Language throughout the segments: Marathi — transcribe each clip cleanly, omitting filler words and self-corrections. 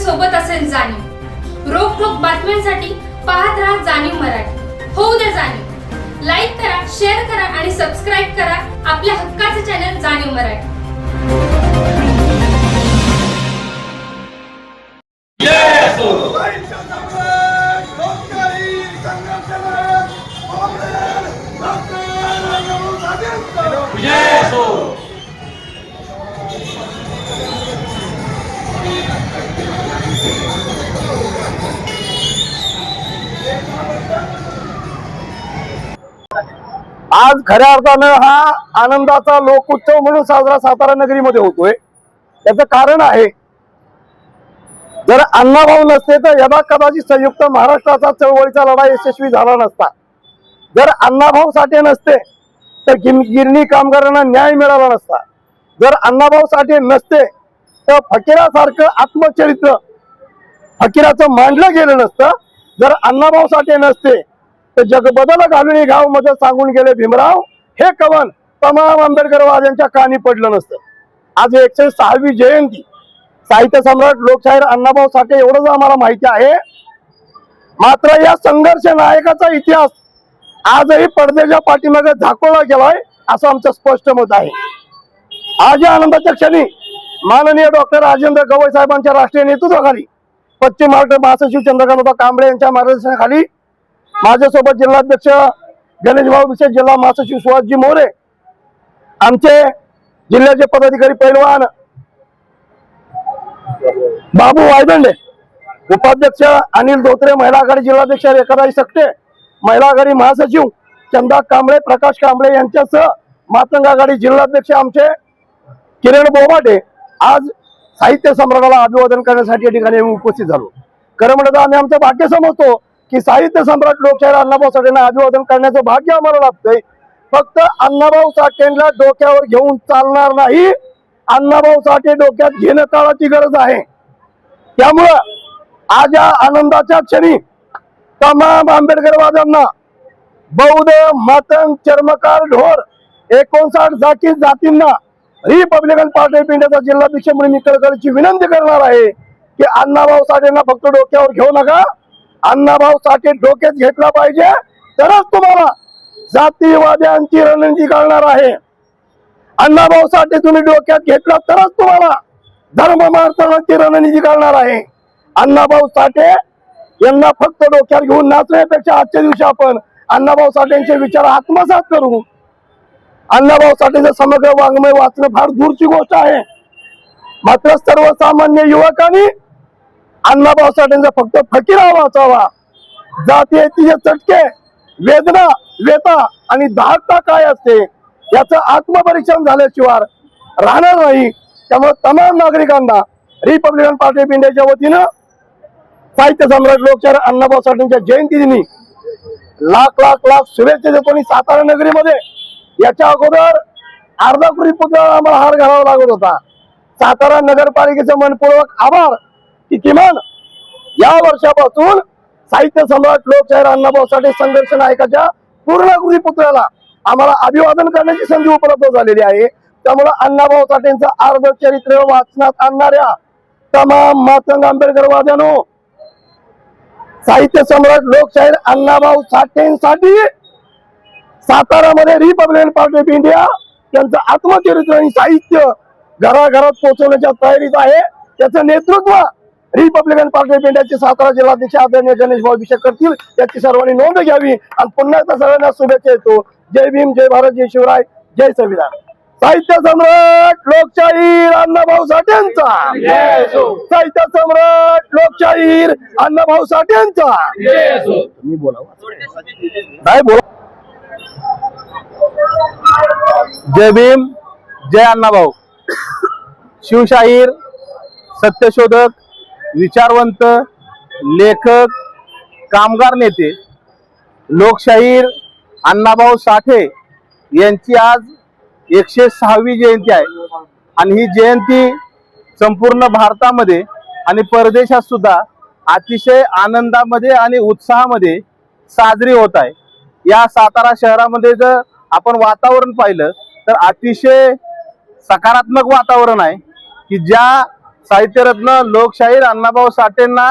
सोबत असेल जाणीव। रोखोक बातम्यांसाठी पाहत राहा जाणीव मराठी। होऊ द्या जाणीव। लाईक करा, शेअर करा आणि सबस्क्राईब करा आपल्या हक्काचे चॅनल जाणीव मराठी। आज खऱ्या अर्थानं हा आनंदाचा लोकोत्सव म्हणून साजरा सातारा नगरीमध्ये होतोय। त्याचं कारण आहे, जर अण्णाभाऊ नसते तर यदा कदाचित संयुक्त महाराष्ट्राचा चळवळीचा लढा यशस्वी झाला नसता। जर अण्णाभाऊ साठे नसते तर गिरणी कामगारांना न्याय मिळाला नसता। जर अण्णाभाऊ साठे नसते तर फकीरासारखं आत्मचरित्र फकीराचं मांडलं गेलं नसतं। जर अण्णाभाऊ साठे नसते तर जगबदल घालून गाव मध्ये सांगून गेले भीमराव हे कवन तमाम आंबेडकरवाद्यांच्या कानी पडलं नसतं। आज 106वी जयंती साहित्य सम्राट लोकशाहीर अण्णाभाऊ साठे एवढंच आम्हाला माहिती आहे। मात्र या संघर्ष नायकाचा इतिहास आजही पडद्याच्या पाठीमागे झाकोळला गेलाय असं आमचं स्पष्ट मत आहे। आज या आनंदाच्या क्षणी माननीय डॉक्टर राजेंद्र गवई साहेबांच्या राष्ट्रीय नेतृत्वाखाली पश्चिम महाराष्ट्र महासचिव चंद्रकांत कांबळे यांच्या मार्गदर्शनाखाली माझ्यासोबत जिल्हाध्यक्ष गणेश भाऊ विशेष जिल्हा महासचिव सुहासजी मोरे, आमचे जिल्ह्याचे पदाधिकारी पैलवान बाबू वायदंडे, उपाध्यक्ष अनिल धोत्रे, महिला आघाडी जिल्हाध्यक्ष रेखाताई सकटे, महिला आघाडी महासचिव चंदा कांबळे, प्रकाश कांबळे यांच्यासह मातंग आघाडी जिल्हाध्यक्ष आमचे किरण बोबाटे आज साहित्य सम्राटाला अभिवादन करण्यासाठी या ठिकाणी उपस्थित झालो। खरं म्हणतं आम्ही आमचं भाग्य समजतो की साहित्य सम्राट लोकशाहीर अण्णाभाऊ साठेंना अभिवादन करण्याचं भाग्य आम्हाला लाभतंय। फक्त अण्णाभाऊ साठेंना डोक्यावर घेऊन चालणार नाही, अण्णाभाऊ साठे डोक्यात घेणं काळाची गरज आहे। त्यामुळं आज या आनंदाच्या क्षणी तमाम आंबेडकरवाद्यांना बौद्ध, मातंग, चर्मकार, ढोर 59 जातींना रिपब्लिकन पार्टी ऑफ इंडियाचा जिल्हाध्यक्ष म्हणून मी कळकळीची विनंती करणार आहे की अण्णाभाऊ साठेंना फक्त डोक्यावर घेऊ नका, अण्णाभाऊ साठे डोक्यात घेतला पाहिजे तरच तुम्हाला जातीवाद्यांची रणनीती कळणार आहे। अण्णाभाऊ साठे तुम्ही डोक्यात घेतला तरच तुम्हाला धर्ममार्तनाची रणनीती कळणार आहे। अण्णाभाऊ साठे यांना फक्त डोक्यात घेऊन नाचण्यापेक्षा आजच्या दिवशी आपण अण्णाभाऊ साठेंचे विचार आत्मसात करू। अण्णाभाऊ साठेचं समग्र वाङ्मय वाचणं फार दूरची गोष्ट आहे। मात्र सर्वसामान्य युवकांनी अण्णाभाऊ साठेंचा फक्त फकीरा वाचावा। जातीयतेचे चटके, वेदना, व्यथा आणि दाहकता काय असते याचं आत्मपरीक्षण झाल्याशिवाय राहणार नाही। त्यामुळे तमाम नागरिकांना रिपब्लिकन पार्टी ऑफ इंडियाच्या वतीनं साहित्य सम्राट लोकशाहीर अण्णाभाऊ साठेंच्या जयंती दिनी लाख लाख लाख शुभेच्छा देतो। आणि सातारा नगरीमध्ये याच्या अगोदर अर्धा कोटी पुतळा आम्हाला हार घालावा लागत होता। सातारा नगरपालिकेचं मनपूर्वक आभार की किमान या वर्षापासून साहित्य सम्राट लोकशाहीर अण्णाभाऊ साठे संघर्ष नायकाच्या पूर्णाकृती पुतळ्याला आम्हाला अभिवादन करण्याची संधी उपलब्ध झालेली आहे। त्यामुळे अण्णाभाऊ साठेंचं अर्ध चरित्र वाचनात आणणाऱ्या तमाम मातंग आंबेडकरवाद्यांनो, साहित्य सम्राट लोकशाहीर अण्णाभाऊ साठेंसाठी सातारामध्ये रिपब्लिकन पार्टी ऑफ इंडिया त्यांचं आत्मचरित्र आणि साहित्य घराघरात पोहोचवण्याच्या तयारीत आहे। त्याचं नेतृत्व रिपब्लिकन पार्टी ऑफ इंडियाचे सातारा जिल्हाध्यक्ष आदरणीय गणेश भाऊ विषय करतील, याची सर्वांनी नोंद घ्यावी। आणि पुन्हा एकदा सगळ्यांना शुभेच्छा देतो। जय भीम, जय भारत, जय शिवराय, जय संविधान। साहित्य सम्राट लोकशाहीर अण्णाभाऊ साठेंचा, साहित्य सम्राट लोकशाहीर अण्णाभाऊ साठेंचा। मी बोला जय भीम, जय अण्णाभाऊ। शिवशाहीर, सत्यशोधक, विचारवंत, लेखक, कामगार नेते लोकशाहीर अण्णाभाऊ साठे यांची आज 106वी जयंती आहे। आणि ही जयंती संपूर्ण भारतामध्ये आणि परदेशात सुद्धा अतिशय आनंदामध्ये आणि उत्साहामध्ये साजरी होत आहे। या सातारा शहरामध्ये जर आपण वातावरण पाहिलं तर अतिशय सकारात्मक वातावरण आहे की ज्या साहित्यरत्न लोकशाहीर अण्णाभाऊ साठेंना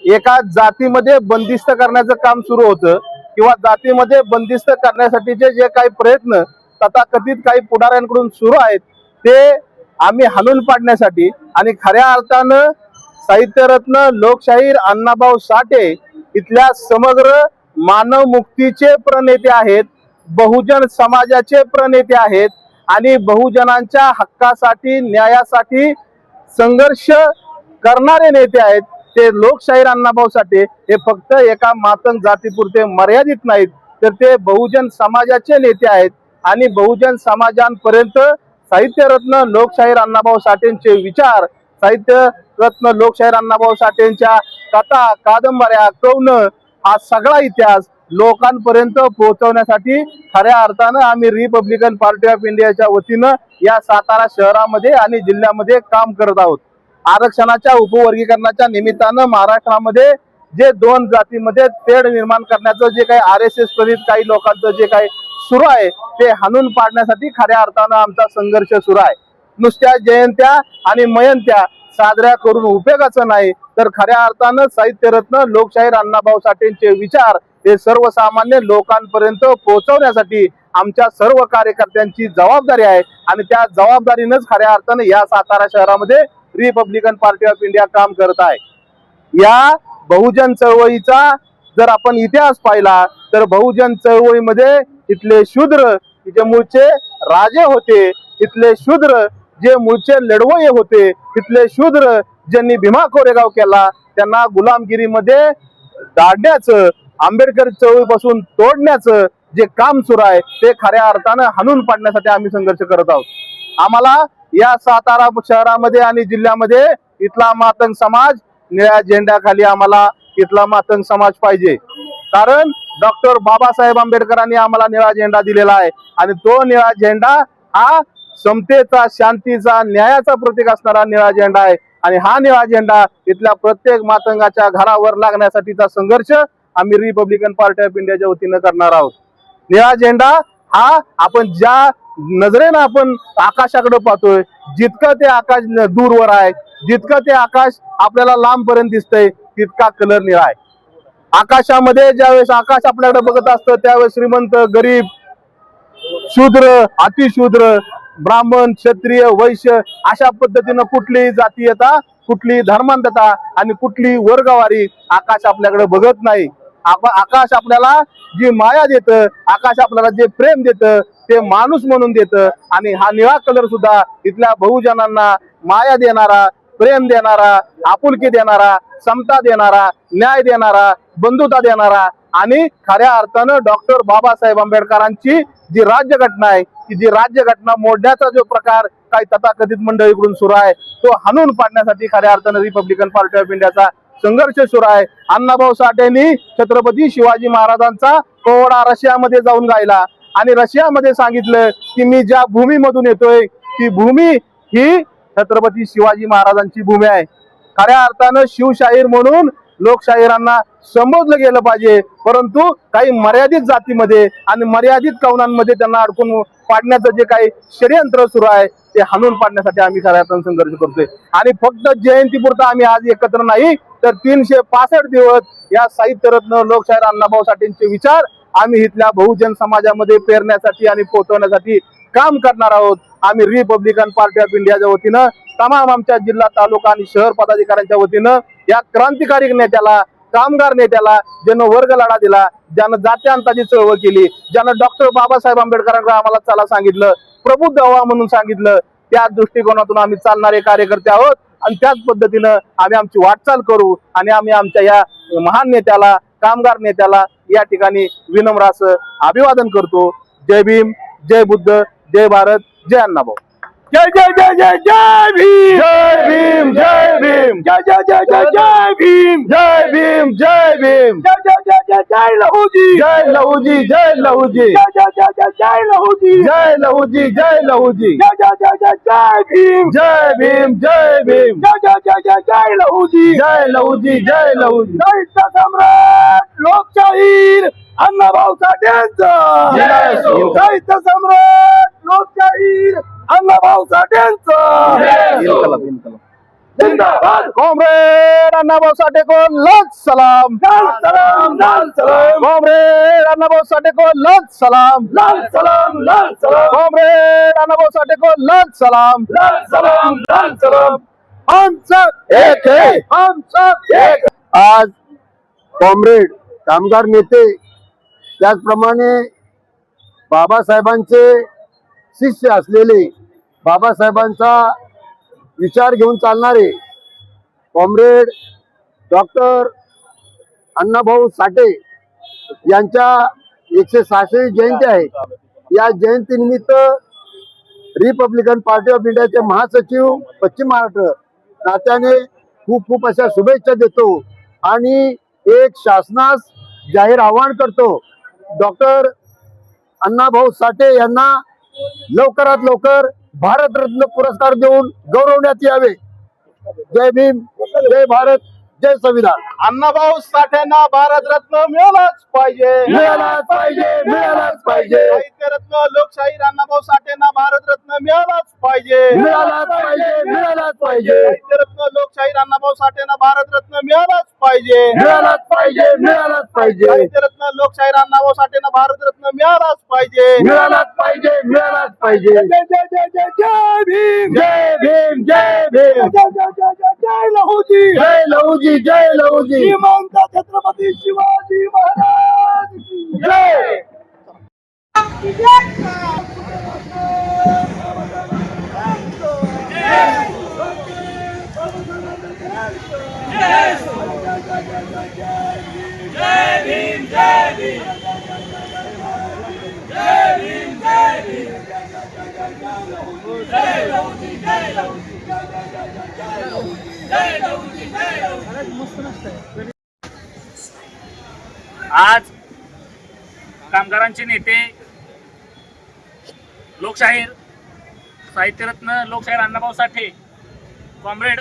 एका जातीमध्ये बंदिस्त करण्याचं काम सुरू होतं किंवा जातीमध्ये बंदिस्त करण्यासाठीचे जे काही प्रयत्न तथाकथित काही पुढाऱ्यांकडून सुरू आहेत ते आम्ही हाणून पाडण्यासाठी आणि खऱ्या अर्थानं साहित्यरत्न लोकशाहीर अण्णाभाऊ साठे इथल्या समग्र मानव मुक्तीचे प्रणेते आहेत, बहुजन समाजाचे प्रणेते आहेत आणि बहुजनांच्या हक्कासाठी न्यायासाठी संघर्ष करणारे नेते आहेत. ते लोकशाहीर अण्णाभाऊ साठे हे फक्त एका मातंग जातीपुरते मर्यादित नाहीत, तर ते बहुजन समाजाचे नेते आहेत आणि बहुजन समाजांपर्यंत साहित्यरत्न लोकशाहीर अण्णाभाऊ साठेंचे विचार, साहित्यरत्न लोकशाहीर अण्णाभाऊ साठेंच्या कथा, कादंबऱ्या, कवनं हा सगळा इतिहास लोकांपर्यंत पोहोचवण्यासाठी खऱ्या अर्थानं आम्ही रिपब्लिकन पार्टी ऑफ इंडियाच्या वतीनं या सातारा शहरामध्ये आणि जिल्ह्यामध्ये काम करत आहोत. आरक्षणाच्या उपवर्गीकरणाच्या निमित्तानं महाराष्ट्रामध्ये जे दोन जातीमध्ये तेढ निर्माण करण्याचं जे काही RSS प्रेरित काही लोकांचं जे काही सुरू आहे ते हाणून पाडण्यासाठी खऱ्या अर्थानं आमचा संघर्ष सुरू आहे. नुसत्या जयंत्या आणि मयंत्या साजऱ्या करून उपयोगाचं नाही, तर खऱ्या अर्थानं साहित्यरत्न लोकशाहीर अण्णाभाऊ साठेंचे विचार हे सर्वसामान्य लोकांपर्यंत पोहोचवण्यासाठी आमच्या सर्व कार्यकर्त्यांची जबाबदारी आहे आणि त्या जबाबदारीनंच खऱ्या अर्थानं या सातारा शहरामध्ये रिपब्लिकन पार्टी ऑफ इंडिया काम करत आहे. या बहुजन चळवळीचा जर आपण इतिहास पाहिला तर बहुजन चळवळीमध्ये इथले शूद्र जे मूळचे राजे होते, इथले शूद्र जे मूळचे लढवय्ये होते, इथले शूद्र ज्यांनी भीमा कोरेगाव केला त्यांना गुलामगिरीमध्ये दाढण्याचं, आंबेडकर चळवळीपासून तोडण्याचं जे काम सुरू आहे ते खऱ्या अर्थानं हाणून पाडण्यासाठी आम्ही संघर्ष करत आहोत. आम्हाला या सातारा शहरामध्ये आणि जिल्ह्यामध्ये इथला मातंग समाज निळ्या झेंड्याखाली आम्हाला इथला मातंग समाज पाहिजे, कारण डॉक्टर बाबासाहेब आंबेडकरांनी आम्हाला निळा झेंडा दिलेला आहे आणि तो निळा झेंडा हा समतेचा, शांतीचा, न्यायाचा प्रतीक असणारा निळा झेंडा आहे आणि हा निळा झेंडा इथल्या प्रत्येक मातंगाच्या घरावर लागण्यासाठीचा संघर्ष आम्ही रिपब्लिकन पार्टी ऑफ इंडियाच्या वतीनं करणार आहोत. निळा झेंडा हा आपण ज्या नजरेनं आपण आकाशाकडे पाहतोय, जितकं ते आकाश दूरवर आहे, जितकं ते आकाश आपल्याला लांबपर्यंत दिसतंय तितका कलर निळा आहे. आकाशामध्ये ज्यावेळेस आकाश आपल्याकडे बघत असतं त्यावेळेस श्रीमंत, गरीब, शूद्र, अतिशूद्र, ब्राह्मण, क्षत्रिय, वैश्य अशा पद्धतीनं कुठलीही जातीयता, कुठली धर्मांधता आणि कुठली वर्गवारी आकाश आपल्याकडे बघत नाही. आकाश आपल्याला जी माया देतं, आकाश आपल्याला जे प्रेम देतं ते माणूस म्हणून देतं आणि हा निळा कलर सुद्धा इथल्या बहुजनांना माया देणारा, प्रेम देणारा, आपुलकी देणारा, समता देणारा, न्याय देणारा, बंधुता देणारा आणि खऱ्या अर्थानं डॉक्टर बाबासाहेब आंबेडकरांची जी राज्यघटना आहे की जी राज्यघटना मोडण्याचा जो प्रकार काही तथाकथित मंडळीकडून सुरू आहे तो हाणून पाडण्यासाठी खऱ्या अर्थानं रिपब्लिकन पार्टी ऑफ इंडियाचा संघर्ष सुरू आहे. अण्णाभाऊ साठेंनी छत्रपती शिवाजी महाराजांचा पोवाडा रशियामध्ये जाऊन गायला आणि रशियामध्ये सांगितलं की मी ज्या भूमीमधून येतोय ती भूमी ही छत्रपती शिवाजी महाराजांची भूमी आहे. खऱ्या अर्थानं शिवशाहीर म्हणून लोकशाहीरांना संबोधलं गेलं पाहिजे, परंतु काही मर्यादित जातीमध्ये आणि मर्यादित कवनांमध्ये त्यांना अडकून पाडण्याचं जे काही षडयंत्र सुरू आहे ते हाणून पाडण्यासाठी आम्ही खऱ्या अर्थानं संघर्ष करतोय. आणि फक्त जयंतीपुरता आम्ही आज एकत्र नाही तर 365 दिवस या साहित्यरत्न लोकशाहीर अण्णाभाऊ साठेंचे विचार आम्ही इथल्या बहुजन समाजामध्ये पेरण्यासाठी आणि पोहोचवण्यासाठी काम करणार आहोत. आम्ही रिपब्लिकन पार्टी ऑफ इंडियाच्या वतीनं तमाम आमच्या जिल्हा, तालुका आणि शहर पदाधिकाऱ्यांच्या वतीनं या क्रांतिकारी नेत्याला, कामगार नेत्याला, ज्यानं वर्ग लढा दिला, ज्यानं जात्यांताची चळवळ केली, ज्यानं डॉक्टर बाबासाहेब आंबेडकरांकडे आम्हाला चला सांगितलं, प्रबुद्ध व्हा म्हणून सांगितलं, त्या दृष्टिकोनातून आम्ही चालणारे कार्यकर्ते आहोत आणि त्याच पद्धतीनं आम्ही आमची वाटचाल करू आणि आम्ही आमच्या या महान नेत्याला, कामगार नेत्याला या ठिकाणी विनम्र असं अभिवादन करतो. जय भीम, जय बुद्ध, जय भारत, जय अण्णाभाऊ. जय जय जय जय जय भीम, जय भीम, जय भीम, जय जय जय जय जय भीम, जय भीम, जय भीम, जय जय जय जय जय लहूजी, जय लहूजी, जय लहूजी, जय जय जय जय जय लहूजी, जय लहूजी, जय लहूजी, जय जय जय जय जय भीम, जय भीम, जय भीम, जय जय जय जय जय लहूजी, जय लहूजी, जय लहूजी. साहित्य सम्राट लोकशाहीर अण्णाभाऊ साठेंचं जय असो. साहित्य सम्राट लोकशाहीर अण्णाभाऊ साठेंचं. जिंदाबाद कॉम्रेड अण्णाभाऊ साठे को लाख सलाम लाल सलाम लाल सलाम कॉम्रेड अण्णाभाऊ साठे को लाख सलाम लाल सलाम लाल सलाम कॉम्रेड अण्णाभाऊ साठे को लाख सलाम लाल सलाम लाल सलाम हम सब एक है हम सब एक आज कॉम्रेड कामगार नेते त्याचप्रमाणे बाबासाहेबांचे शिष्य असलेले बाबासाहेबांचा विचार घेऊन चालणारे कॉम्रेड डॉक्टर अण्णाभाऊ साठे यांच्या 106वी जयंती आहे. या जयंतीनिमित्त रिपब्लिकन पार्टी ऑफ इंडियाचे महासचिव पश्चिम महाराष्ट्र नात्याने खूप खूप अशा शुभेच्छा देतो आणि एक शासनास जाहीर आवाहन करतो. डॉक्टर अण्णाभाऊ साठे यांना लवकरात लवकर भारतरत्न पुरस्कार देऊन गौरवण्यात यावे. जय भीम, जय भारत, जय संविधान. अण्णाभाऊ साठेंना भारतरत्न मिळालाच पाहिजे. मिळालाच पाहिजे मिळालाच पाहिजे साहित्यरत्न लोकशाहीर अण्णाभाऊ साठेंना भारतरत्न मिळालाच पाहिजे. मिळालाच पाहिजे मिळालाच पाहिजे साहित्यरत्न लोकशाहीर अण्णाभाऊ साठेंना भारतरत्न मिळालाच पाहिजे. मिळालाच पाहिजे मिळालाच पाहिजे साहित्यरत्न लोकशाहीर अण्णाभाऊ साठेंना भारतरत्न मिळालाच पाहिजे. मिळालाच पाहिजे मिळालाच पाहिजे जय जय जय जय जय भीम जय भीम जय भीम जय जय जय जय जय लहूजी जय लहूजी जय लहूजी श्रीमंत छत्रपती शिवाजी महाराज की जय. आज कामगारांचे नेते लोकशाहीर साहित्यरत्न लोकशाहीर अण्णाभाऊ साठे कॉम्रेड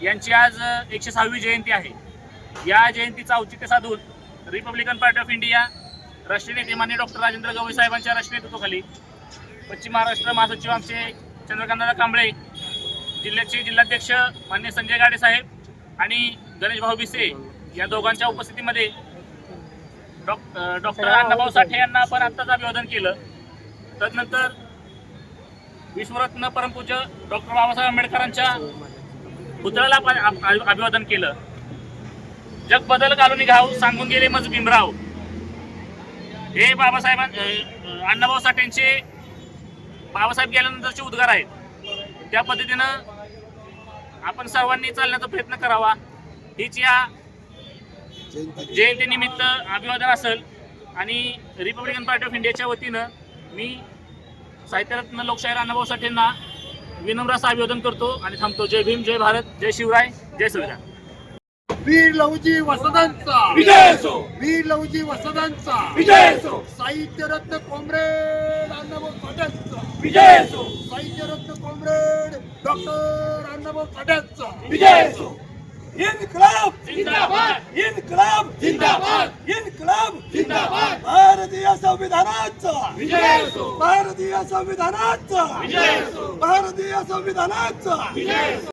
यांची आज 106वी जयंती आहे. या जयंतीचं औचित्य साधून रिपब्लिकन पार्टी ऑफ इंडिया राष्ट्रीय नेते माननीय डॉक्टर राजेंद्र गवई साहेबांच्या राष्ट्रीय नेतृत्वाखाली पश्चिम महाराष्ट्र महासचिव आमचे चंद्रकांतदादा कांबळे, जिल्ह्याचे जिल्हाध्यक्ष माननीय संजय गाडे साहेब आणि गणेश भाऊ भिसे या दोघांच्या उपस्थितीमध्ये डॉक्टर अण्णाभाऊ साठे यांना आपण आत्ताच अभिवादन केलं. तदनंतर विश्वरत्न परमपूज्य डॉक्टर बाबासाहेब आंबेडकरांच्या पुतळ्याला आपण अभिवादन केलं. जग बदल घालून निघाव सांगून गेले मज भीमराव हे बाबासाहेब अण्णाभाऊ साठेंचे बाबासाहेब गेल्यानंतरचे उद्गार आहेत. त्या पद्धतीनं आपण सर्वांनी चालण्याचा प्रयत्न करावा. हीच या जयंतीनिमित्त अभिवादन असेल आणि रिपब्लिकन पार्टी ऑफ इंडियाच्या वतीनं मी साहित्यरत्न लोकशाहीर अण्णाभाऊ साठेंना विनम्र असं अभिवादन करतो आणि थांबतो. जय भीम, जय भारत, जय शिवराय, जय संविधान. वीर लहुजी वसदांचा विजय असो वीर लहुजी वसदांचा विजय असो साहित्यरत्न कॉम्रेड अण्णाभाऊ साठेंचा विजय असो साहित्यरत्न कॉम्रेड डॉक्टर अण्णाभाऊ साठेंचा विजय असो. इन्कलाब जिंदाबाद, इन्कलाब जिंदाबाद इन्कलाब जिंदाबाद भारतीय संविधानाचा विजय असो भारतीय संविधानाचा विजय असो भारतीय संविधानाचा विजय असो.